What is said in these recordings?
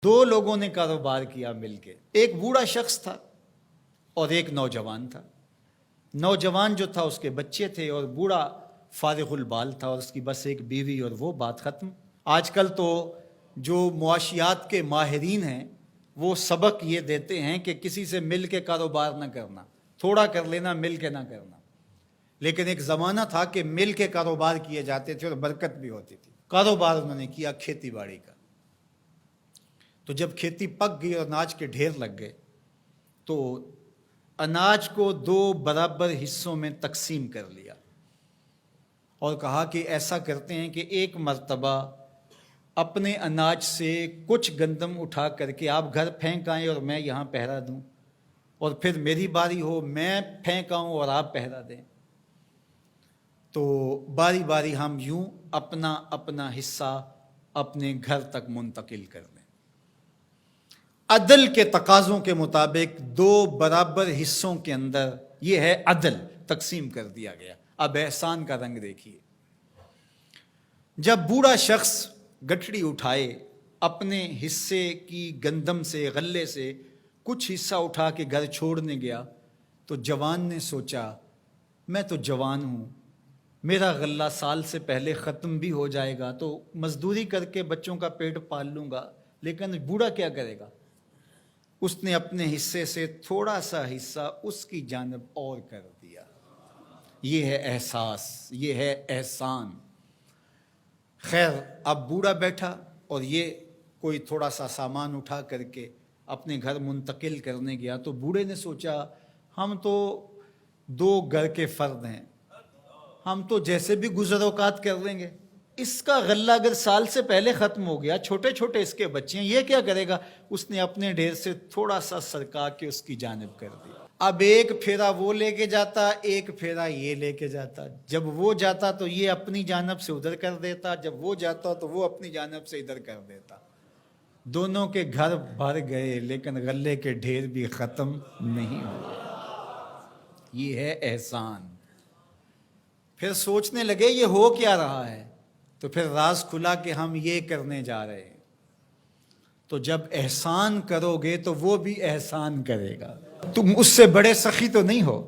دو لوگوں نے کاروبار کیا مل کے، ایک بوڑھا شخص تھا اور ایک نوجوان تھا۔ نوجوان جو تھا اس کے بچے تھے اور بوڑھا فارغ البال تھا اور اس کی بس ایک بیوی، اور وہ بات ختم۔ آج کل تو جو معاشیات کے ماہرین ہیں وہ سبق یہ دیتے ہیں کہ کسی سے مل کے کاروبار نہ کرنا، تھوڑا کر لینا، مل کے نہ کرنا۔ لیکن ایک زمانہ تھا کہ مل کے کاروبار کیے جاتے تھے اور برکت بھی ہوتی تھی۔ کاروبار انہوں نے کیا کھیتی باڑی کا۔ تو جب کھیتی پک گئی اور اناج کے ڈھیر لگ گئے تو اناج کو دو برابر حصوں میں تقسیم کر لیا اور کہا کہ ایسا کرتے ہیں کہ ایک مرتبہ اپنے اناج سے کچھ گندم اٹھا کر کے آپ گھر پھینک آئیں اور میں یہاں پہرا دوں، اور پھر میری باری ہو میں پھینک آؤں اور آپ پہرا دیں۔ تو باری باری ہم یوں اپنا اپنا حصہ اپنے گھر تک منتقل کر دیں۔ عدل کے تقاضوں کے مطابق دو برابر حصوں کے اندر، یہ ہے عدل، تقسیم کر دیا گیا۔ اب احسان کا رنگ دیکھیے۔ جب بوڑھا شخص گٹھڑی اٹھائے، اپنے حصے کی گندم سے، غلے سے کچھ حصہ اٹھا کے گھر چھوڑنے گیا تو جوان نے سوچا میں تو جوان ہوں، میرا غلہ سال سے پہلے ختم بھی ہو جائے گا تو مزدوری کر کے بچوں کا پیٹ پال لوں گا، لیکن بوڑھا کیا کرے گا؟ اس نے اپنے حصے سے تھوڑا سا حصہ اس کی جانب اور کر دیا۔ یہ ہے احساس، یہ ہے احسان۔ خیر، اب بوڑھا بیٹھا اور یہ کوئی تھوڑا سا سامان اٹھا کر کے اپنے گھر منتقل کرنے گیا تو بوڑھے نے سوچا ہم تو دو گھر کے فرد ہیں، ہم تو جیسے بھی گزر اوقات کر لیں گے، اس کا غلہ اگر سال سے پہلے ختم ہو گیا، چھوٹے چھوٹے اس کے بچے ہیں، یہ کیا کرے گا؟ اس نے اپنے ڈھیر سے تھوڑا سا سرکا کے اس کی جانب کر دیا۔ اب ایک پھیرا وہ لے کے جاتا، ایک پھیرا یہ لے کے جاتا۔ جب وہ جاتا تو یہ اپنی جانب سے ادھر کر دیتا، جب وہ جاتا تو وہ اپنی جانب سے ادھر کر دیتا۔ دونوں کے گھر بھر گئے لیکن غلے کے ڈھیر بھی ختم نہیں ہوئے۔ یہ ہے احسان۔ پھر سوچنے لگے یہ ہو کیا رہا ہے، تو پھر راز کھلا کہ ہم یہ کرنے جا رہے ہیں۔ تو جب احسان کرو گے تو وہ بھی احسان کرے گا، تم اس سے بڑے سخی تو نہیں ہو۔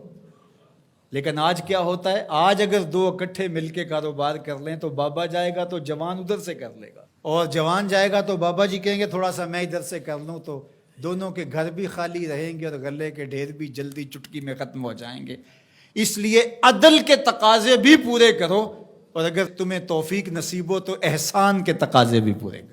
لیکن آج کیا ہوتا ہے، آج اگر دو اکٹھے مل کے کاروبار کر لیں تو بابا جائے گا تو جوان ادھر سے کر لے گا، اور جوان جائے گا تو بابا جی کہیں گے تھوڑا سا میں ادھر سے کر لوں، تو دونوں کے گھر بھی خالی رہیں گے اور غلے کے ڈھیر بھی جلدی چٹکی میں ختم ہو جائیں گے۔ اس لیے عدل کے تقاضے بھی پورے کرو، اور اگر تمہیں توفیق نصیب ہو تو احسان کے تقاضے بھی پورے کرو۔